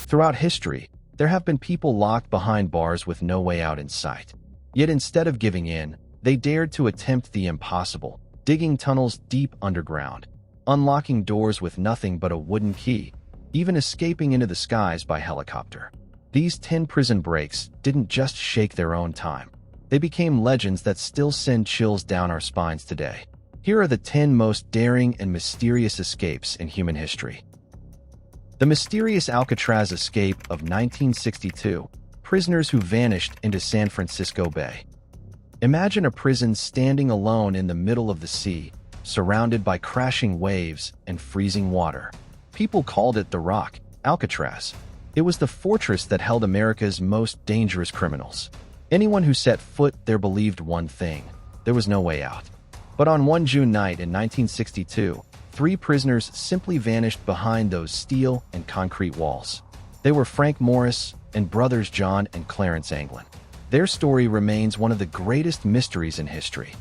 Throughout history, there have been people locked behind bars with no way out in sight. Yet instead of giving in, they dared to attempt the impossible, digging tunnels deep underground, unlocking doors with nothing but a wooden key, even escaping into the skies by helicopter. These 10 prison breaks didn't just shake their own time. They became legends that still send chills down our spines today. Here are the 10 most daring and mysterious escapes in human history. The mysterious Alcatraz escape of 1962, prisoners who vanished into San Francisco Bay. Imagine a prison standing alone in the middle of the sea, surrounded by crashing waves and freezing water. People called it the Rock, Alcatraz. It was the fortress that held America's most dangerous criminals. Anyone who set foot there believed one thing: there was no way out. But on one June night in 1962, 3 prisoners simply vanished behind those steel and concrete walls. They were Frank Morris and brothers John and Clarence Anglin. Their story remains one of the greatest mysteries in history.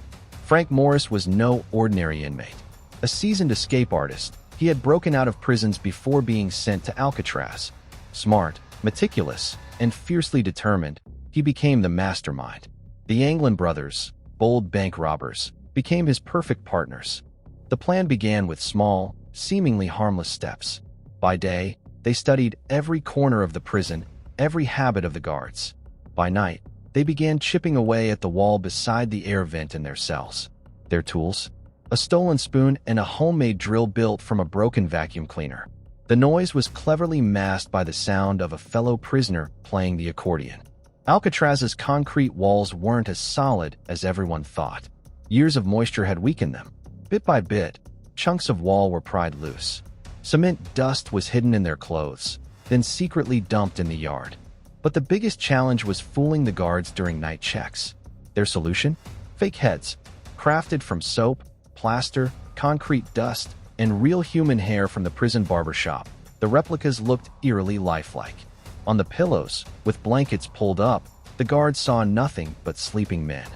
Frank Morris was no ordinary inmate. A seasoned escape artist, he had broken out of prisons before being sent to Alcatraz. Smart, meticulous, and fiercely determined, he became the mastermind. The Anglin brothers, bold bank robbers, became his perfect partners. The plan began with small, seemingly harmless steps. By day, they studied every corner of the prison, every habit of the guards. By night, they began chipping away at the wall beside the air vent in their cells. Their tools? A stolen spoon and a homemade drill built from a broken vacuum cleaner. The noise was cleverly masked by the sound of a fellow prisoner playing the accordion. Alcatraz's concrete walls weren't as solid as everyone thought. Years of moisture had weakened them. Bit by bit, chunks of wall were pried loose. Cement dust was hidden in their clothes, then secretly dumped in the yard. But the biggest challenge was fooling the guards during night checks. Their solution? Fake heads, crafted from soap, plaster, concrete dust, and real human hair from the prison barber shop. The replicas looked eerily lifelike. On the pillows, with blankets pulled up, the guards saw nothing but sleeping men.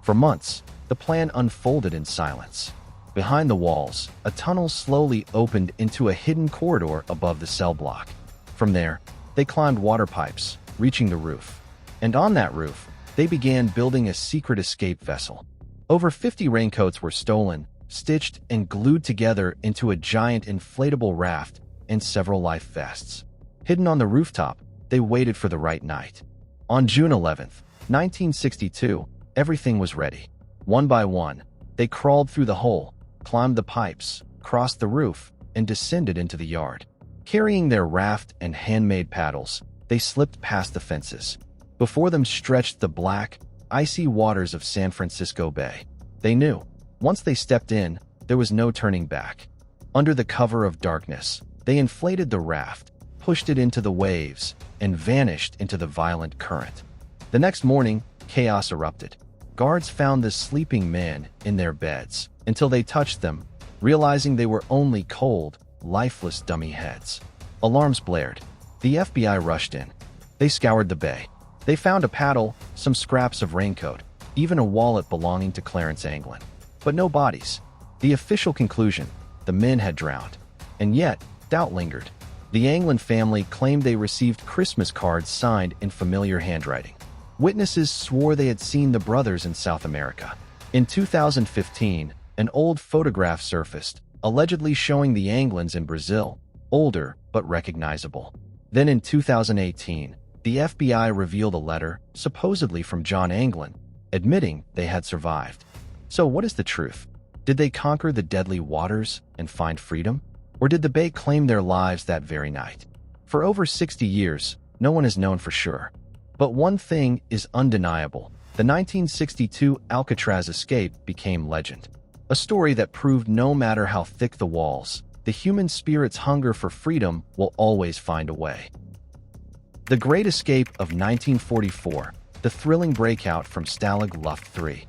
For months, the plan unfolded in silence. Behind the walls, a tunnel slowly opened into a hidden corridor above the cell block. From there, they climbed water pipes, reaching the roof. And on that roof, they began building a secret escape vessel. Over 50 raincoats were stolen, stitched and glued together into a giant inflatable raft and several life vests. Hidden on the rooftop, they waited for the right night. On June 11th, 1962, everything was ready. One by one, they crawled through the hole, climbed the pipes, crossed the roof, and descended into the yard. Carrying their raft and handmade paddles, they slipped past the fences. Before them stretched the black, icy waters of San Francisco Bay. They knew, once they stepped in, there was no turning back. Under the cover of darkness, they inflated the raft, pushed it into the waves, and vanished into the violent current. The next morning, chaos erupted. Guards found the sleeping men in their beds until they touched them, realizing they were only cold, lifeless dummy heads. Alarms blared. The FBI rushed in. They scoured the bay. They found a paddle, some scraps of raincoat, even a wallet belonging to Clarence Anglin. But no bodies. The official conclusion: the men had drowned. And yet, doubt lingered. The Anglin family claimed they received Christmas cards signed in familiar handwriting. Witnesses swore they had seen the brothers in South America. In 2015, an old photograph surfaced, allegedly showing the Anglins in Brazil, older but recognizable. Then in 2018, the FBI revealed a letter, supposedly from John Anglin, admitting they had survived. So what is the truth? Did they conquer the deadly waters and find freedom? Or did the Bay claim their lives that very night? For over 60 years, no one has known for sure. But one thing is undeniable: the 1962 Alcatraz escape became legend. A story that proved no matter how thick the walls, the human spirit's hunger for freedom will always find a way. The Great Escape of 1944, the thrilling breakout from Stalag Luft III.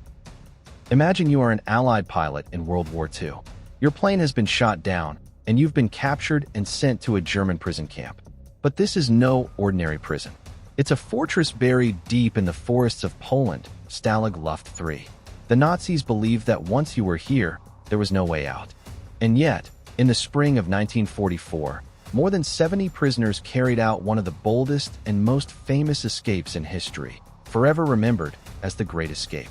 Imagine you are an Allied pilot in World War II. Your plane has been shot down, and you've been captured and sent to a German prison camp. But this is no ordinary prison. It's a fortress buried deep in the forests of Poland, Stalag Luft III. The Nazis believed that once you were here, there was no way out. And yet, in the spring of 1944, More than 70 prisoners carried out one of the boldest and most famous escapes in history, forever remembered as the Great Escape.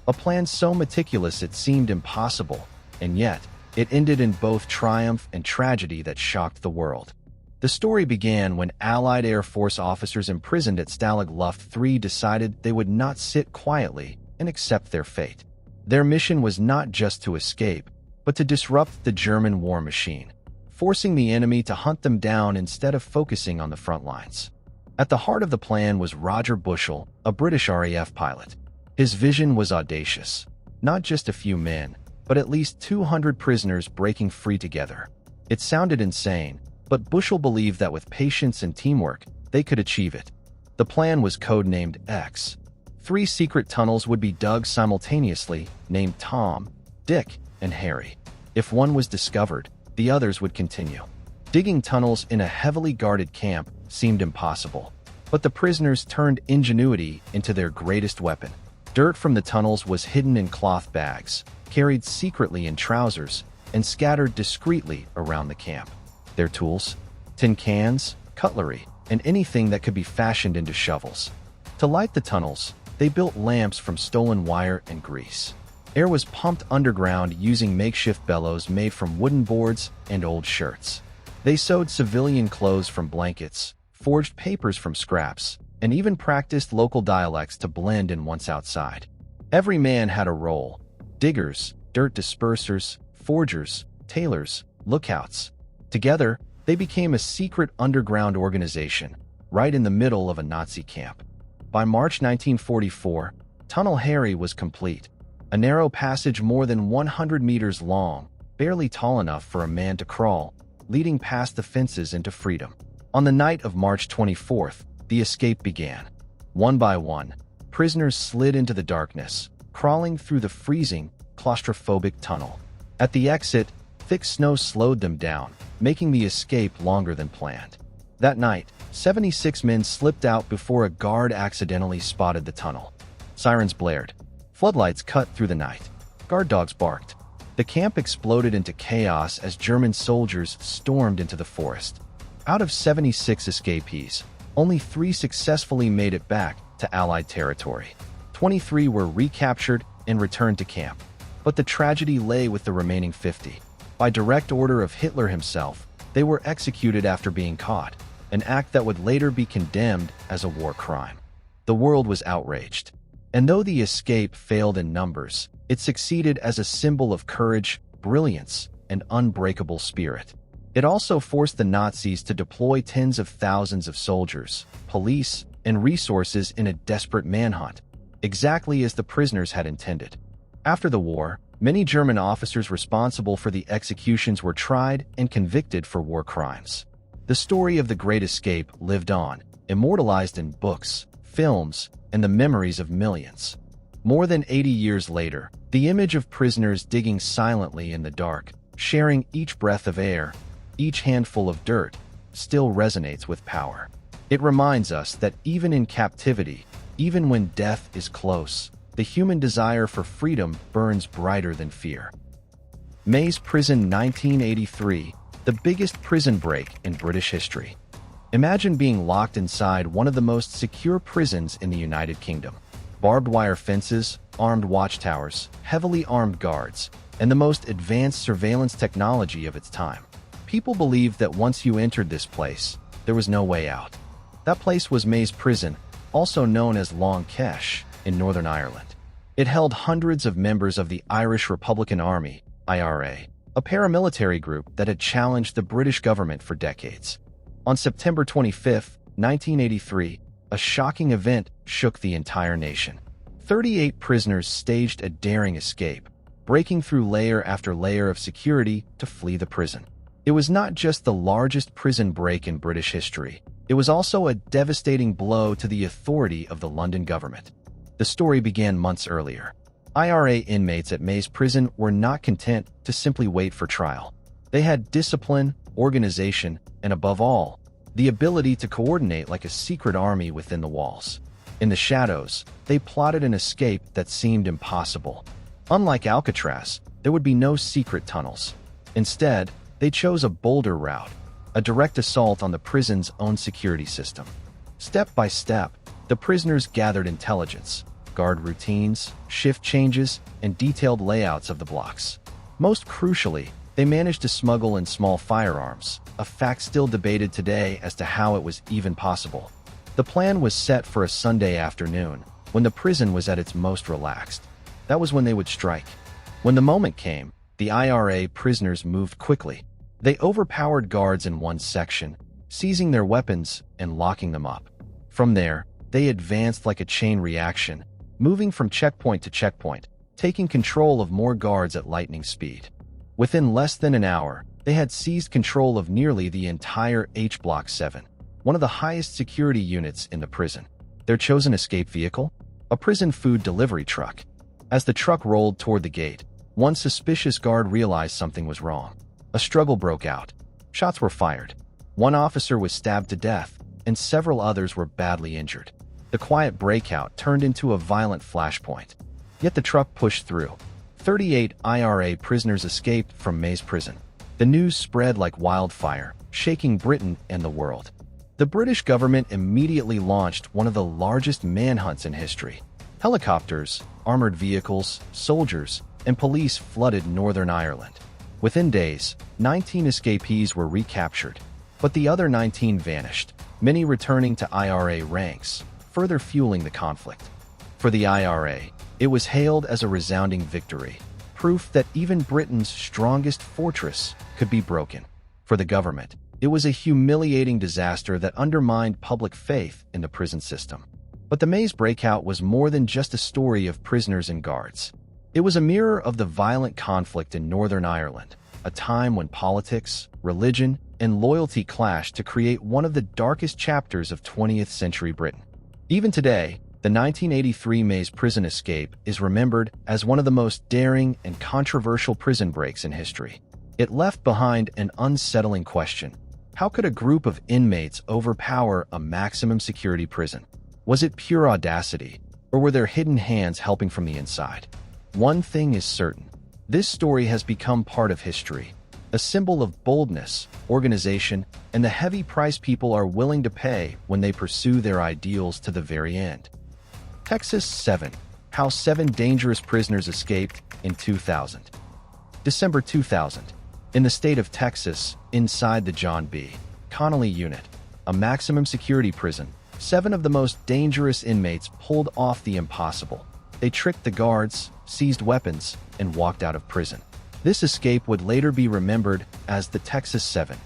A plan so meticulous it seemed impossible, and yet, it ended in both triumph and tragedy that shocked the world. The story began when Allied Air Force officers imprisoned at Stalag Luft III decided they would not sit quietly and accept their fate. Their mission was not just to escape, but to disrupt the German war machine, forcing the enemy to hunt them down instead of focusing on the front lines. At the heart of the plan was Roger Bushell, a British RAF pilot. His vision was audacious. Not just a few men, but at least 200 prisoners breaking free together. It sounded insane, but Bushell believed that with patience and teamwork, they could achieve it. The plan was codenamed X. 3 secret tunnels would be dug simultaneously, named Tom, Dick, and Harry. If one was discovered, the others would continue. Digging tunnels in a heavily guarded camp seemed impossible, but the prisoners turned ingenuity into their greatest weapon. Dirt from the tunnels was hidden in cloth bags, carried secretly in trousers, and scattered discreetly around the camp. Their tools? Tin cans, cutlery, and anything that could be fashioned into shovels. To light the tunnels, they built lamps from stolen wire and grease. Air was pumped underground using makeshift bellows made from wooden boards and old shirts. They sewed civilian clothes from blankets, forged papers from scraps, and even practiced local dialects to blend in once outside. Every man had a role: diggers, dirt dispersers, forgers, tailors, lookouts. Together, they became a secret underground organization, right in the middle of a Nazi camp. By March 1944, Tunnel Harry was complete, a narrow passage more than 100 meters long, barely tall enough for a man to crawl, leading past the fences into freedom. On the night of March 24th, the escape began. One by one, prisoners slid into the darkness, crawling through the freezing, claustrophobic tunnel. At the exit, thick snow slowed them down, making the escape longer than planned. That night, 76 men slipped out before a guard accidentally spotted the tunnel. Sirens blared. Floodlights cut through the night. Guard dogs barked. The camp exploded into chaos as German soldiers stormed into the forest. Out of 76 escapees, only 3 successfully made it back to Allied territory. 23 were recaptured and returned to camp. But the tragedy lay with the remaining 50. By direct order of Hitler himself, they were executed after being caught, an act that would later be condemned as a war crime. The world was outraged. And though the escape failed in numbers, it succeeded as a symbol of courage, brilliance, and unbreakable spirit. It also forced the Nazis to deploy tens of thousands of soldiers, police, and resources in a desperate manhunt, exactly as the prisoners had intended. After the war, many German officers responsible for the executions were tried and convicted for war crimes. The story of the Great Escape lived on, immortalized in books, films, and the memories of millions. More than 80 years later, the image of prisoners digging silently in the dark, sharing each breath of air, each handful of dirt, still resonates with power. It reminds us that even in captivity, even when death is close, the human desire for freedom burns brighter than fear. Maze Prison 1983, the biggest prison break in British history. Imagine being locked inside one of the most secure prisons in the United Kingdom. Barbed wire fences, armed watchtowers, heavily armed guards, and the most advanced surveillance technology of its time. People believed that once you entered this place, there was no way out. That place was Maze Prison, also known as Long Kesh, in Northern Ireland. It held hundreds of members of the Irish Republican Army, IRA, a paramilitary group that had challenged the British government for decades. On September 25, 1983, a shocking event shook the entire nation. 38 prisoners staged a daring escape, breaking through layer after layer of security to flee the prison. It was not just the largest prison break in British history, it was also a devastating blow to the authority of the London government. The story began months earlier. IRA inmates at Maze Prison were not content to simply wait for trial. They had discipline, organization, and above all, the ability to coordinate like a secret army within the walls. In the shadows, they plotted an escape that seemed impossible. Unlike Alcatraz, there would be no secret tunnels. Instead, they chose a bolder route, a direct assault on the prison's own security system. Step by step, the prisoners gathered intelligence, guard routines, shift changes, and detailed layouts of the blocks. Most crucially, they managed to smuggle in small firearms, a fact still debated today as to how it was even possible. The plan was set for a Sunday afternoon, when the prison was at its most relaxed. That was when they would strike. When the moment came, the IRA prisoners moved quickly. They overpowered guards in one section, seizing their weapons and locking them up. From there, they advanced like a chain reaction, moving from checkpoint to checkpoint, taking control of more guards at lightning speed. Within less than an hour, they had seized control of nearly the entire H Block 7, one of the highest security units in the prison. Their chosen escape vehicle? A prison food delivery truck. As the truck rolled toward the gate, one suspicious guard realized something was wrong. A struggle broke out. Shots were fired. One officer was stabbed to death, and several others were badly injured. The quiet breakout turned into a violent flashpoint. Yet the truck pushed through. 38 IRA prisoners escaped from Maze Prison. The news spread like wildfire, shaking Britain and the world. The British government immediately launched one of the largest manhunts in history. Helicopters, armored vehicles, soldiers, and police flooded Northern Ireland. Within days, 19 escapees were recaptured, but the other 19 vanished, many returning to IRA ranks, further fueling the conflict. For the IRA, it was hailed as a resounding victory, proof that even Britain's strongest fortress could be broken. For the government, it was a humiliating disaster that undermined public faith in the prison system. But the Maze breakout was more than just a story of prisoners and guards. It was a mirror of the violent conflict in Northern Ireland, a time when politics, religion, and loyalty clashed to create one of the darkest chapters of 20th century Britain. Even today, the 1983 Maze prison escape is remembered as one of the most daring and controversial prison breaks in history. It left behind an unsettling question. How could a group of inmates overpower a maximum security prison? Was it pure audacity, or were there hidden hands helping from the inside? One thing is certain. This story has become part of history, a symbol of boldness, organization, and the heavy price people are willing to pay when they pursue their ideals to the very end. Texas 7. How 7 dangerous prisoners escaped in 2000. December 2000. In the state of Texas, inside the John B. Connolly Unit, a maximum security prison, 7 of the most dangerous inmates pulled off the impossible. They tricked the guards, seized weapons, and walked out of prison. This escape would later be remembered as the Texas 7,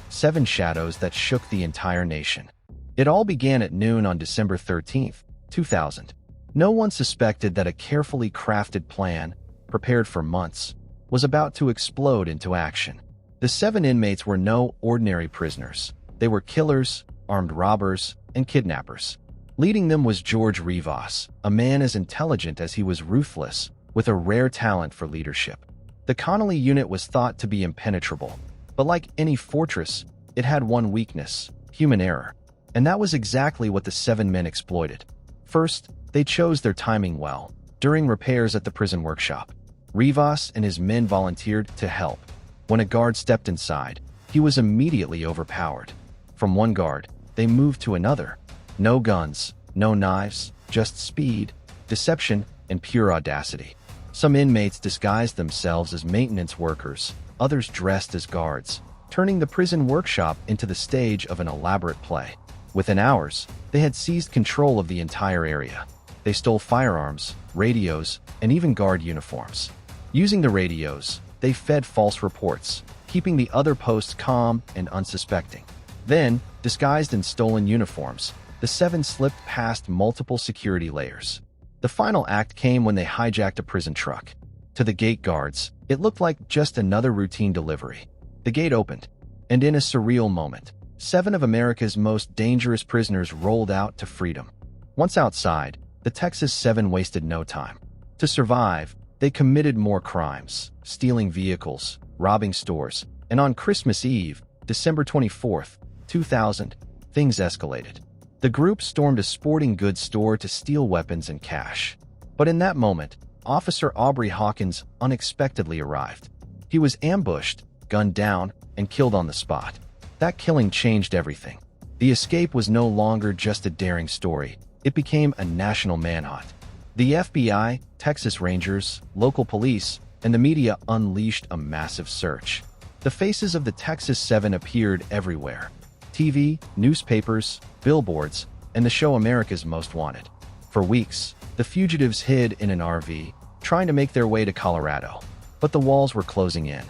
7 shadows that shook the entire nation. It all began at noon on December 13, 2000. No one suspected that a carefully crafted plan, prepared for months, was about to explode into action. The 7 inmates were no ordinary prisoners. They were killers, armed robbers, and kidnappers. Leading them was George Rivas, a man as intelligent as he was ruthless, with a rare talent for leadership. The Connolly unit was thought to be impenetrable, but like any fortress, it had one weakness: human error. And that was exactly what the 7 men exploited. First, they chose their timing well. During repairs at the prison workshop, Rivas and his men volunteered to help. When a guard stepped inside, he was immediately overpowered. From one guard, they moved to another. No guns, no knives, just speed, deception, and pure audacity. Some inmates disguised themselves as maintenance workers, others dressed as guards, turning the prison workshop into the stage of an elaborate play. Within hours, they had seized control of the entire area. They stole firearms, radios, and even guard uniforms. Using the radios, they fed false reports, keeping the other posts calm and unsuspecting. Then, disguised in stolen uniforms, the 7 slipped past multiple security layers. The final act came when they hijacked a prison truck. To the gate guards, it looked like just another routine delivery. The gate opened, and in a surreal moment, 7 of America's most dangerous prisoners rolled out to freedom. Once outside, the Texas 7 wasted no time. To survive, they committed more crimes, stealing vehicles, robbing stores, and on Christmas Eve, December 24, 2000, things escalated. The group stormed a sporting goods store to steal weapons and cash. But in that moment, Officer Aubrey Hawkins unexpectedly arrived. He was ambushed, gunned down, and killed on the spot. That killing changed everything. The escape was no longer just a daring story. It became a national manhunt. The FBI, Texas Rangers, local police, and the media unleashed a massive search. The faces of the Texas 7 appeared everywhere. TV, newspapers, billboards, and the show America's Most Wanted. For weeks, the fugitives hid in an RV, trying to make their way to Colorado. But the walls were closing in.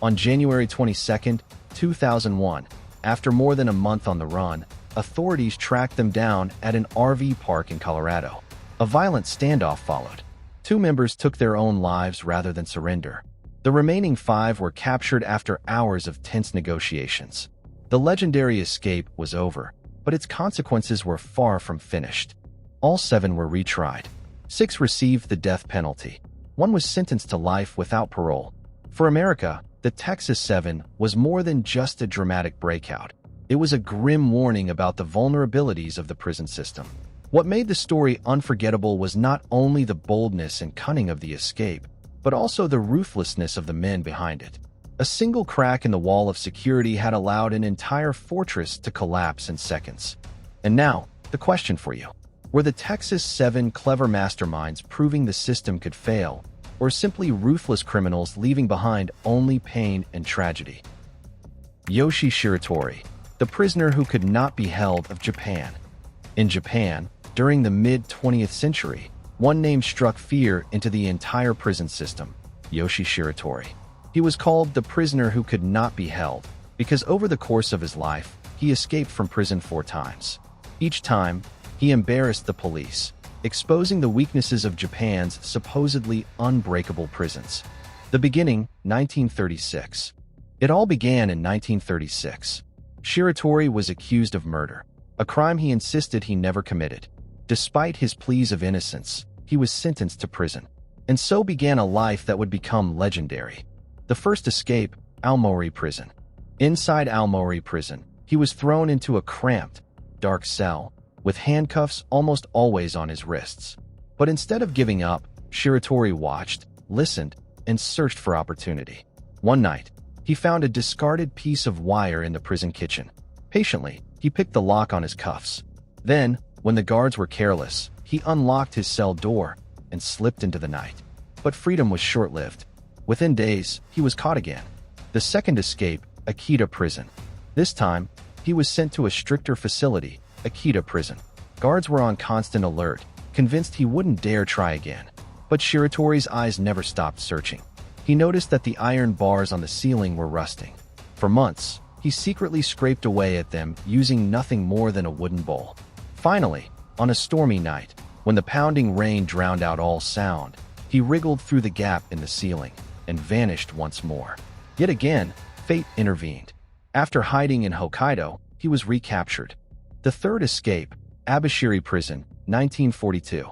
On January 22, 2001, after more than a month on the run, authorities tracked them down at an RV park in Colorado. A violent standoff followed. 2 members took their own lives rather than surrender. The remaining 5 were captured after hours of tense negotiations. The legendary escape was over, but its consequences were far from finished. All 7 were retried. 6 received the death penalty. 1 was sentenced to life without parole. For America, the Texas 7 was more than just a dramatic breakout. It was a grim warning about the vulnerabilities of the prison system. What made the story unforgettable was not only the boldness and cunning of the escape, but also the ruthlessness of the men behind it. A single crack in the wall of security had allowed an entire fortress to collapse in seconds. And now, the question for you. Were the Texas 7 clever masterminds proving the system could fail, or simply ruthless criminals leaving behind only pain and tragedy? Yoshi Shiratori, the prisoner who could not be held of Japan. In Japan, during the mid-20th century, one name struck fear into the entire prison system: Yoshi Shiratori. He was called the prisoner who could not be held because over the course of his life, he escaped from prison 4 times. Each time, he embarrassed the police, exposing the weaknesses of Japan's supposedly unbreakable prisons. The beginning, 1936. It all began in 1936. Shiratori was accused of murder, a crime he insisted he never committed. Despite his pleas of innocence, he was sentenced to prison. And so began a life that would become legendary. The first escape, Aomori Prison. Inside Aomori Prison, he was thrown into a cramped, dark cell, with handcuffs almost always on his wrists. But instead of giving up, Shiratori watched, listened, and searched for opportunity. One night, he found a discarded piece of wire in the prison kitchen. Patiently, he picked the lock on his cuffs. Then, when the guards were careless, he unlocked his cell door and slipped into the night. But freedom was short-lived. Within days, he was caught again. The second escape, Akita Prison. This time, he was sent to a stricter facility, Akita Prison. Guards were on constant alert, convinced he wouldn't dare try again. But Shiratori's eyes never stopped searching. He noticed that the iron bars on the ceiling were rusting. For months, he secretly scraped away at them using nothing more than a wooden bowl. Finally, on a stormy night, when the pounding rain drowned out all sound, he wriggled through the gap in the ceiling and vanished once more. Yet again, fate intervened. After hiding in Hokkaido, he was recaptured. The third escape, Abashiri Prison, 1942.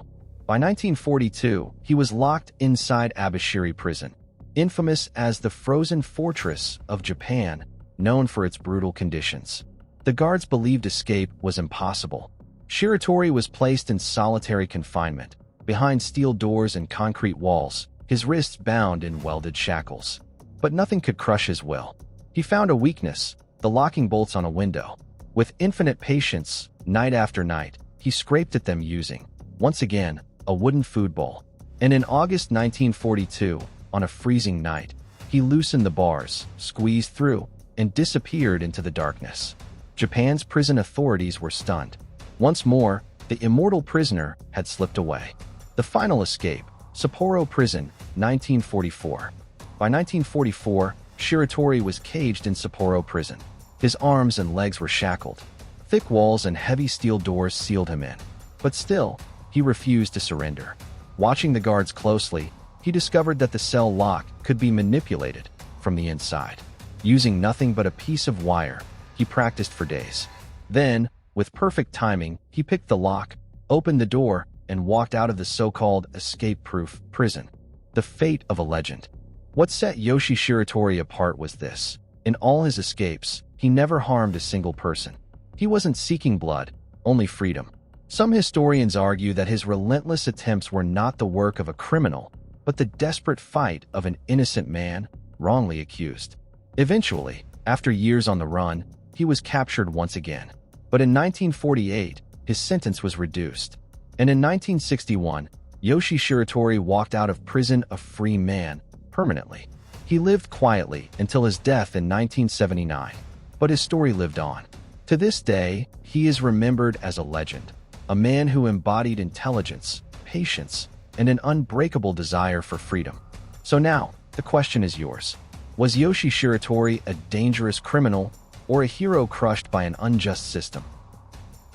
By 1942, he was locked inside Abashiri Prison, infamous as the frozen fortress of Japan, known for its brutal conditions. The guards believed escape was impossible. Shiratori was placed in solitary confinement, behind steel doors and concrete walls, his wrists bound in welded shackles. But nothing could crush his will. He found a weakness, the locking bolts on a window. With infinite patience, night after night, he scraped at them using, once again, a wooden food bowl. And in August 1942, on a freezing night, he loosened the bars, squeezed through, and disappeared into the darkness. Japan's prison authorities were stunned. Once more, the immortal prisoner had slipped away. The final escape, Sapporo Prison, 1944. By 1944, Shiratori was caged in Sapporo Prison. His arms and legs were shackled. Thick walls and heavy steel doors sealed him in. But still, he refused to surrender. Watching the guards closely, he discovered that the cell lock could be manipulated from the inside. Using nothing but a piece of wire, he practiced for days. Then, with perfect timing, he picked the lock, opened the door, and walked out of the so-called escape-proof prison. The fate of a legend. What set Yoshi Shiratori apart was this. In all his escapes, he never harmed a single person. He wasn't seeking blood, only freedom. Some historians argue that his relentless attempts were not the work of a criminal, but the desperate fight of an innocent man, wrongly accused. Eventually, after years on the run, he was captured once again. But in 1948, his sentence was reduced. And in 1961, Yoshi Shiratori walked out of prison a free man, permanently. He lived quietly until his death in 1979, but his story lived on. To this day, he is remembered as a legend, a man who embodied intelligence, patience, and an unbreakable desire for freedom. So now, the question is yours. Was Yoshi Shiratori a dangerous criminal or a hero crushed by an unjust system?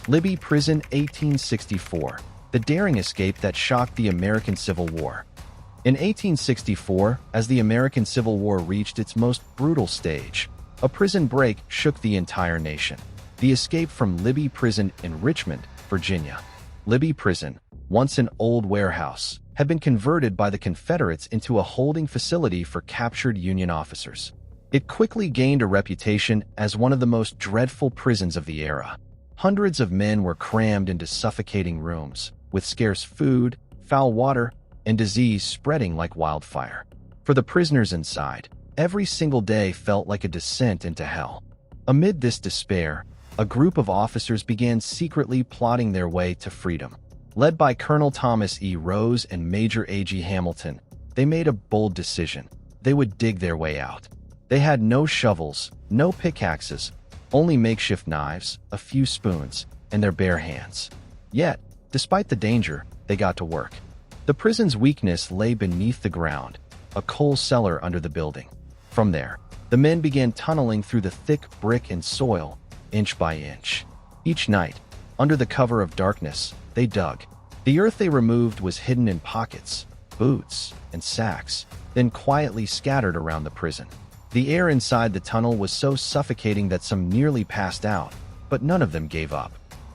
Libby Prison 1864, the daring escape that shocked the American Civil War. In 1864, as the American Civil War reached its most brutal stage, a prison break shook the entire nation. The escape from Libby Prison in Richmond, Virginia. Libby Prison, once an old warehouse, had been converted by the Confederates into a holding facility for captured Union officers. It quickly gained a reputation as one of the most dreadful prisons of the era. Hundreds of men were crammed into suffocating rooms, with scarce food, foul water, and disease spreading like wildfire. For the prisoners inside, every single day felt like a descent into hell. Amid this despair, a group of officers began secretly plotting their way to freedom. Led by Colonel Thomas E. Rose and Major A.G. Hamilton, they made a bold decision. They would dig their way out. They had no shovels, no pickaxes, only makeshift knives, a few spoons, and their bare hands. Yet, despite the danger, they got to work. The prison's weakness lay beneath the ground, a coal cellar under the building. From there, the men began tunneling through the thick brick and soil, inch by inch. Each night, under the cover of darkness, they dug. The earth they removed was hidden in pockets, boots, and sacks, then quietly scattered around the prison. The air inside the tunnel was so suffocating that some nearly passed out, but none of them gave up.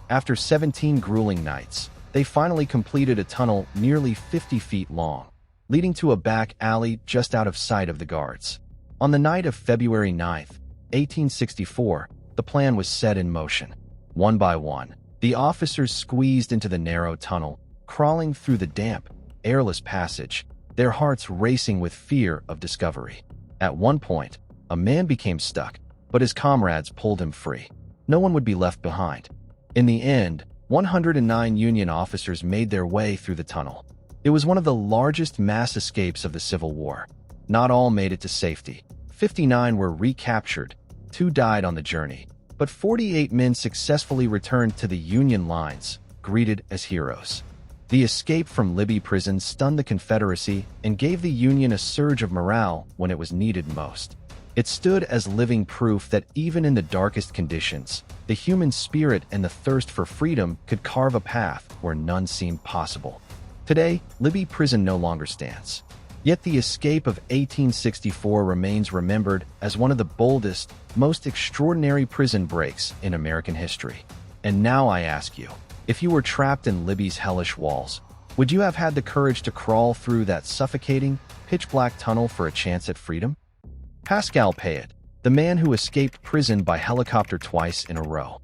After 17 grueling nights, they finally completed a tunnel nearly 50 feet long, leading to a back alley just out of sight of the guards. On the night of February 9th, 1864, the plan was set in motion. One by one, the officers squeezed into the narrow tunnel, crawling through the damp, airless passage, their hearts racing with fear of discovery. At one point, a man became stuck, but his comrades pulled him free. No one would be left behind. In the end, 109 Union officers made their way through the tunnel. It was one of the largest mass escapes of the Civil War. Not all made it to safety. 59 were recaptured, 2 died on the journey, but 48 men successfully returned to the Union lines, greeted as heroes. The escape from Libby Prison stunned the Confederacy and gave the Union a surge of morale when it was needed most. It stood as living proof that even in the darkest conditions, the human spirit and the thirst for freedom could carve a path where none seemed possible. Today, Libby Prison no longer stands. Yet the escape of 1864 remains remembered as one of the boldest, most extraordinary prison breaks in American history. And now I ask you, if you were trapped in Libby's hellish walls, would you have had the courage to crawl through that suffocating, pitch-black tunnel for a chance at freedom? Pascal Payet, the man who escaped prison by helicopter twice in a row.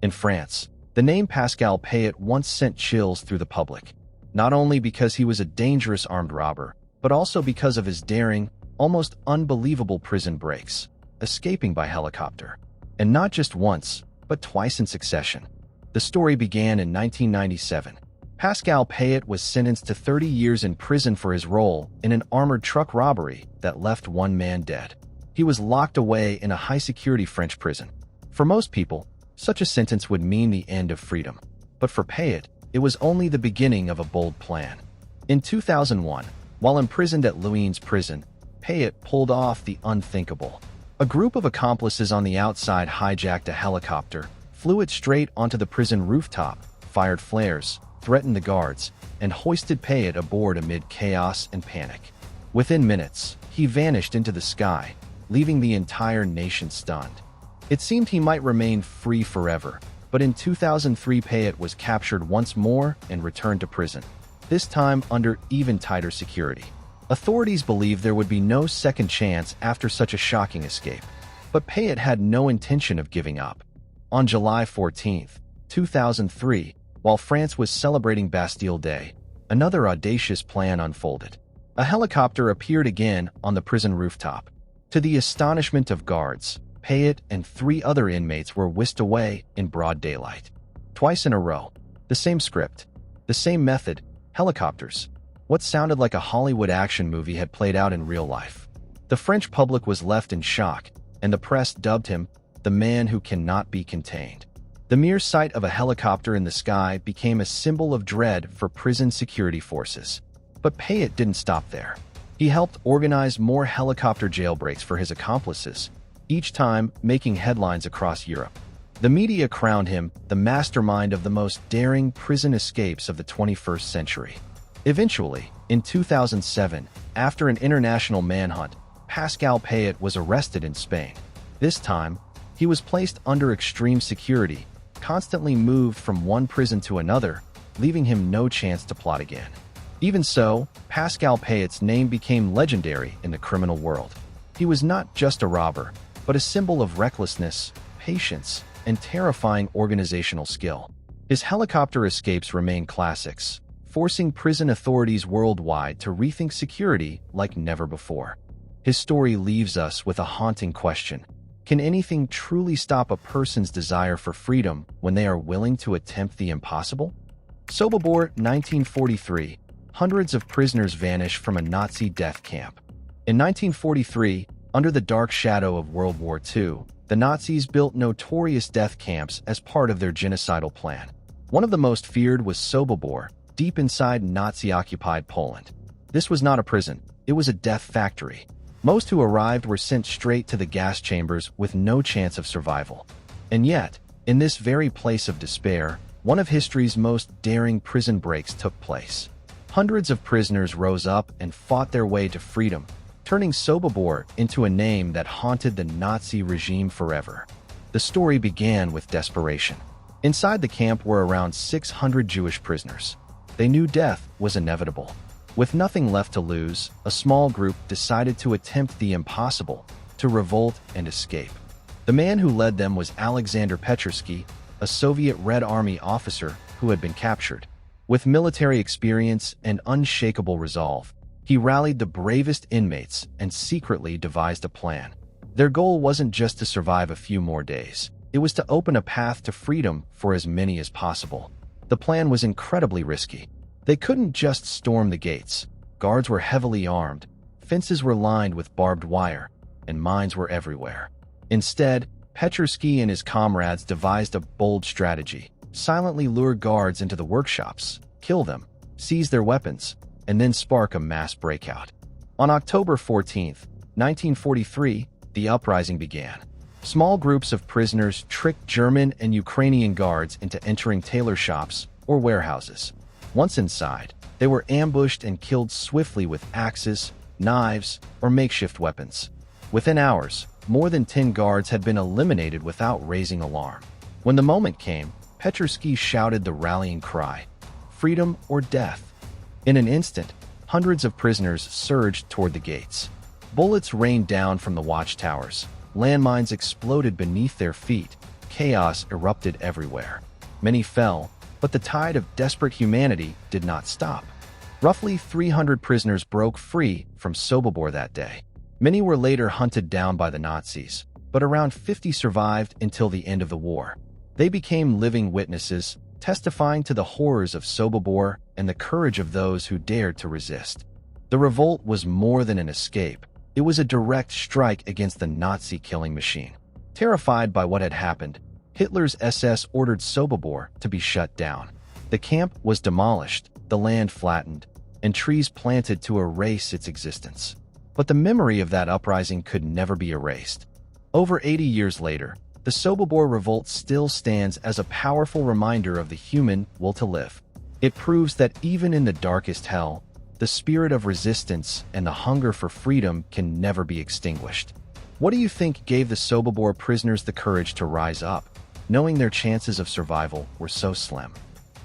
In France, the name Pascal Payet once sent chills through the public, not only because he was a dangerous armed robber, but also because of his daring, almost unbelievable prison breaks, escaping by helicopter. And not just once, but twice in succession. The story began in 1997. Pascal Payet was sentenced to 30 years in prison for his role in an armored truck robbery that left one man dead. He was locked away in a high-security French prison. For most people, such a sentence would mean the end of freedom. But for Payet, it was only the beginning of a bold plan. In 2001, while imprisoned at Louis's prison, Payet pulled off the unthinkable. A group of accomplices on the outside hijacked a helicopter, flew it straight onto the prison rooftop, fired flares, threatened the guards, and hoisted Payet aboard amid chaos and panic. Within minutes, he vanished into the sky, leaving the entire nation stunned. It seemed he might remain free forever, but in 2003 Payet was captured once more and returned to prison, this time under even tighter security. Authorities believed there would be no second chance after such a shocking escape, but Payet had no intention of giving up. On July 14, 2003, while France was celebrating Bastille Day, another audacious plan unfolded. A helicopter appeared again on the prison rooftop. To the astonishment of guards, Payet and 3 other inmates were whisked away in broad daylight. Twice in a row. The same script. The same method. Helicopters. What sounded like a Hollywood action movie had played out in real life. The French public was left in shock, and the press dubbed him the man who cannot be contained. The mere sight of a helicopter in the sky became a symbol of dread for prison security forces. But Payet didn't stop there. He helped organize more helicopter jailbreaks for his accomplices, each time making headlines across Europe. The media crowned him the mastermind of the most daring prison escapes of the 21st century. Eventually, in 2007, after an international manhunt, Pascal Payet was arrested in Spain. This time, he was placed under extreme security, constantly moved from one prison to another, leaving him no chance to plot again. Even so, Pascal Payet's name became legendary in the criminal world. He was not just a robber, but a symbol of recklessness, patience, and terrifying organizational skill. His helicopter escapes remain classics, forcing prison authorities worldwide to rethink security like never before. His story leaves us with a haunting question. Can anything truly stop a person's desire for freedom when they are willing to attempt the impossible? Sobibor, 1943. Hundreds of prisoners vanish from a Nazi death camp. In 1943, under the dark shadow of World War II, the Nazis built notorious death camps as part of their genocidal plan. One of the most feared was Sobibor, deep inside Nazi-occupied Poland. This was not a prison, it was a death factory. Most who arrived were sent straight to the gas chambers with no chance of survival. And yet, in this very place of despair, one of history's most daring prison breaks took place. Hundreds of prisoners rose up and fought their way to freedom, turning Sobibor into a name that haunted the Nazi regime forever. The story began with desperation. Inside the camp were around 600 Jewish prisoners. They knew death was inevitable. With nothing left to lose, a small group decided to attempt the impossible, to revolt and escape. The man who led them was Alexander Petrovsky, a Soviet Red Army officer who had been captured. With military experience and unshakable resolve, he rallied the bravest inmates and secretly devised a plan. Their goal wasn't just to survive a few more days. It was to open a path to freedom for as many as possible. The plan was incredibly risky. They couldn't just storm the gates. Guards were heavily armed, fences were lined with barbed wire, and mines were everywhere. Instead, Petrovsky and his comrades devised a bold strategy: silently lure guards into the workshops, kill them, seize their weapons, and then spark a mass breakout. On October 14, 1943, the uprising began. Small groups of prisoners tricked German and Ukrainian guards into entering tailor shops or warehouses. Once inside, they were ambushed and killed swiftly with axes, knives, or makeshift weapons. Within hours, more than 10 guards had been eliminated without raising alarm. When the moment came, Petrovsky shouted the rallying cry: "Freedom or death." In an instant, hundreds of prisoners surged toward the gates. Bullets rained down from the watchtowers. Landmines exploded beneath their feet. Chaos erupted everywhere. Many fell, but the tide of desperate humanity did not stop. Roughly 300 prisoners broke free from Sobibor that day. Many were later hunted down by the Nazis, but around 50 survived until the end of the war. They became living witnesses, testifying to the horrors of Sobibor and the courage of those who dared to resist. The revolt was more than an escape. It was a direct strike against the Nazi killing machine. Terrified by what had happened, Hitler's SS ordered Sobibor to be shut down. The camp was demolished, the land flattened, and trees planted to erase its existence. But the memory of that uprising could never be erased. Over 80 years later, the Sobibor revolt still stands as a powerful reminder of the human will to live. It proves that even in the darkest hell, the spirit of resistance and the hunger for freedom can never be extinguished. What do you think gave the Sobibor prisoners the courage to rise up, knowing their chances of survival were so slim?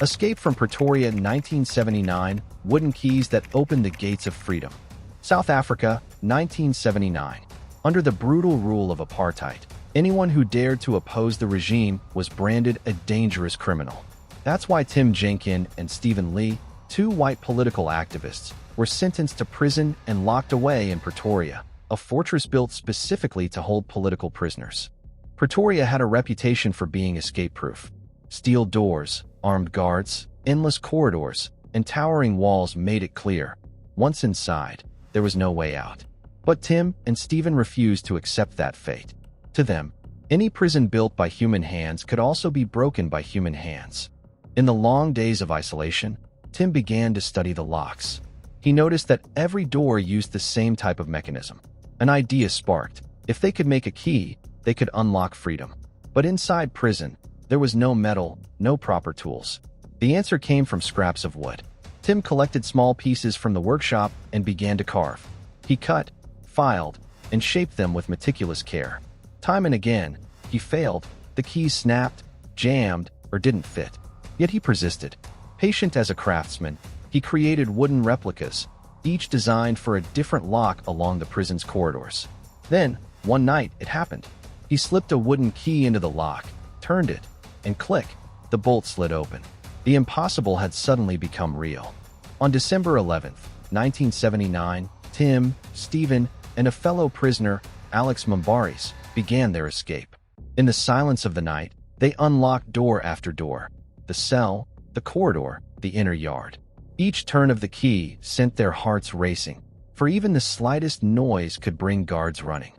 Escape from Ptoria in 1979, wooden keys that opened the gates of freedom. South Africa, 1979. Under the brutal rule of apartheid, anyone who dared to oppose the regime was branded a dangerous criminal. That's why Tim Jenkin and Stephen Lee, two white political activists, were sentenced to prison and locked away in Ptoria, a fortress built specifically to hold political prisoners. Ptoria had a reputation for being escape-proof. Steel doors, armed guards, endless corridors, and towering walls made it clear. Once inside, there was no way out. But Tim and Stephen refused to accept that fate. To them, any prison built by human hands could also be broken by human hands. In the long days of isolation, Tim began to study the locks. He noticed that every door used the same type of mechanism. An idea sparked. If they could make a key, they could unlock freedom. But inside prison, there was no metal, no proper tools. The answer came from scraps of wood. Tim collected small pieces from the workshop and began to carve. He cut, filed, and shaped them with meticulous care. Time and again, he failed. The keys snapped, jammed, or didn't fit. Yet he persisted. Patient as a craftsman, he created wooden replicas, each designed for a different lock along the prison's corridors. Then, one night, it happened. He slipped a wooden key into the lock, turned it, and click, the bolt slid open. The impossible had suddenly become real. On December 11th, 1979, Tim, Stephen, and a fellow prisoner, Alex Mombaris, began their escape. In the silence of the night, they unlocked door after door. The cell, the corridor, the inner yard. Each turn of the key sent their hearts racing, for even the slightest noise could bring guards running.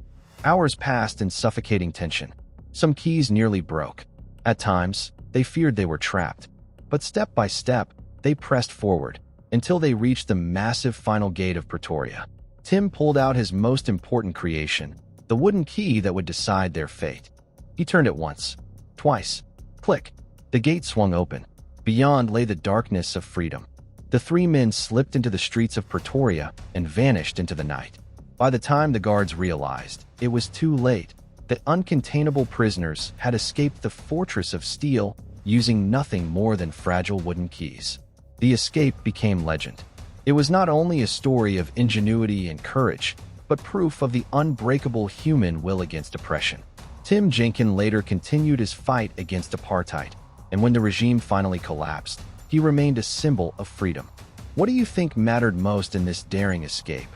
Hours passed in suffocating tension. Some keys nearly broke. At times, they feared they were trapped. But step by step, they pressed forward, until they reached the massive final gate of Ptoria. Tim pulled out his most important creation, the wooden key that would decide their fate. He turned it once, twice. Click. The gate swung open. Beyond lay the darkness of freedom. The three men slipped into the streets of Ptoria and vanished into the night. By the time the guards realized, it was too late. The uncontainable prisoners had escaped the fortress of steel using nothing more than fragile wooden keys. The escape became legend. It was not only a story of ingenuity and courage, but proof of the unbreakable human will against oppression. Tim Jenkin later continued his fight against apartheid, and when the regime finally collapsed, he remained a symbol of freedom. What do you think mattered most in this daring escape?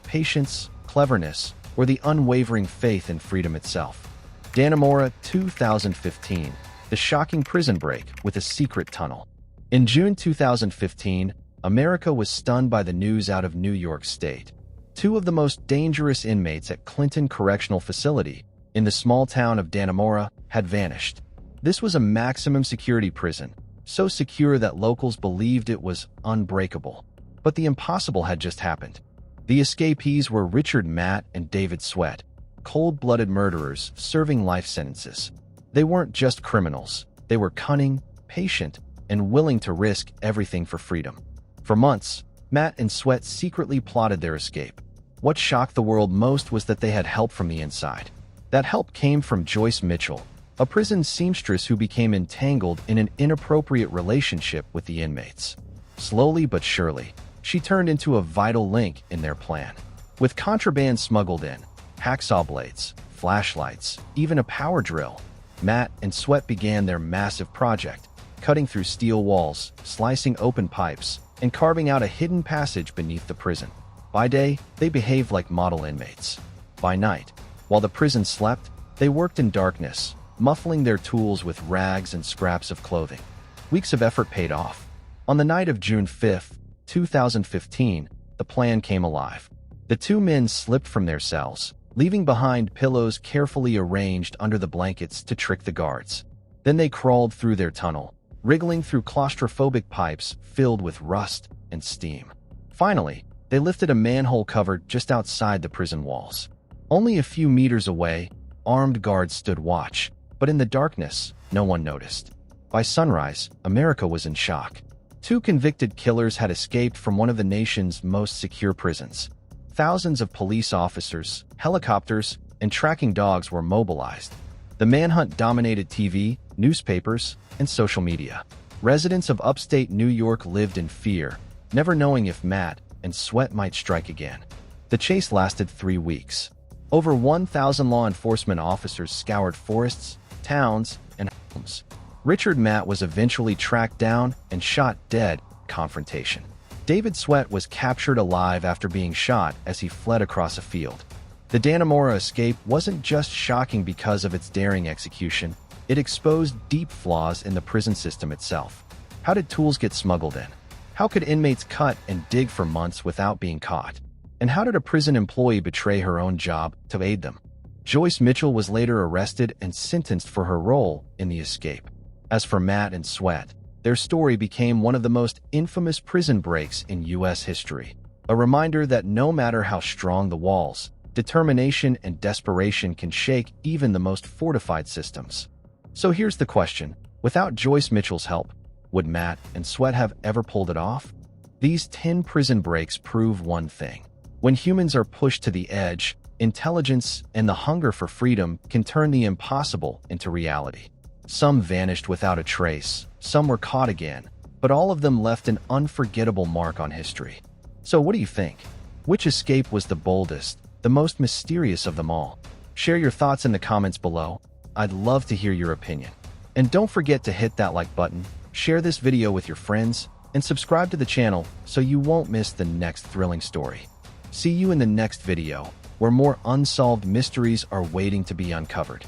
Patience, cleverness, or the unwavering faith in freedom itself? Danamora, 2015, the shocking prison break with a secret tunnel. In June 2015, America was stunned by the news out of New York State. Two of the most dangerous inmates at Clinton Correctional Facility, in the small town of Danamora, had vanished. This was a maximum security prison, so secure that locals believed it was unbreakable. But the impossible had just happened. The escapees were Richard Matt and David Sweat, cold-blooded murderers serving life sentences. They weren't just criminals. They were cunning, patient, and willing to risk everything for freedom. For months, Matt and Sweat secretly plotted their escape. What shocked the world most was that they had help from the inside. That help came from Joyce Mitchell, a prison seamstress who became entangled in an inappropriate relationship with the inmates. Slowly but surely, she turned into a vital link in their plan. With contraband smuggled in, hacksaw blades, flashlights, even a power drill, Matt and Sweat began their massive project, cutting through steel walls, slicing open pipes, and carving out a hidden passage beneath the prison. By day, they behaved like model inmates. By night, while the prison slept, they worked in darkness, muffling their tools with rags and scraps of clothing. Weeks of effort paid off. On the night of June 5, 2015, the plan came alive. The two men slipped from their cells, leaving behind pillows carefully arranged under the blankets to trick the guards. Then they crawled through their tunnel, wriggling through claustrophobic pipes filled with rust and steam. Finally, they lifted a manhole cover just outside the prison walls. Only a few meters away, armed guards stood watch, but in the darkness, no one noticed. By sunrise, America was in shock. Two convicted killers had escaped from one of the nation's most secure prisons. Thousands of police officers, helicopters, and tracking dogs were mobilized. The manhunt dominated TV, newspapers, and social media. Residents of upstate New York lived in fear, never knowing if Matt and Sweat might strike again. The chase lasted 3 weeks. Over 1,000 law enforcement officers scoured forests, towns, and homes. Richard Matt was eventually tracked down and shot dead in confrontation. David Sweat was captured alive after being shot as he fled across a field. The Danamora escape wasn't just shocking because of its daring execution, it exposed deep flaws in the prison system itself. How did tools get smuggled in? How could inmates cut and dig for months without being caught? And how did a prison employee betray her own job to aid them? Joyce Mitchell was later arrested and sentenced for her role in the escape. As for Matt and Sweat, their story became one of the most infamous prison breaks in U.S. history. A reminder that no matter how strong the walls, determination and desperation can shake even the most fortified systems. So here's the question. Without Joyce Mitchell's help, would Matt and Sweat have ever pulled it off? These 10 prison breaks prove one thing. When humans are pushed to the edge, intelligence and the hunger for freedom can turn the impossible into reality. Some vanished without a trace, some were caught again, but all of them left an unforgettable mark on history. So what do you think? Which escape was the boldest, the most mysterious of them all? Share your thoughts in the comments below. I'd love to hear your opinion. And don't forget to hit that like button, share this video with your friends, and subscribe to the channel so you won't miss the next thrilling story. See you in the next video, where more unsolved mysteries are waiting to be uncovered.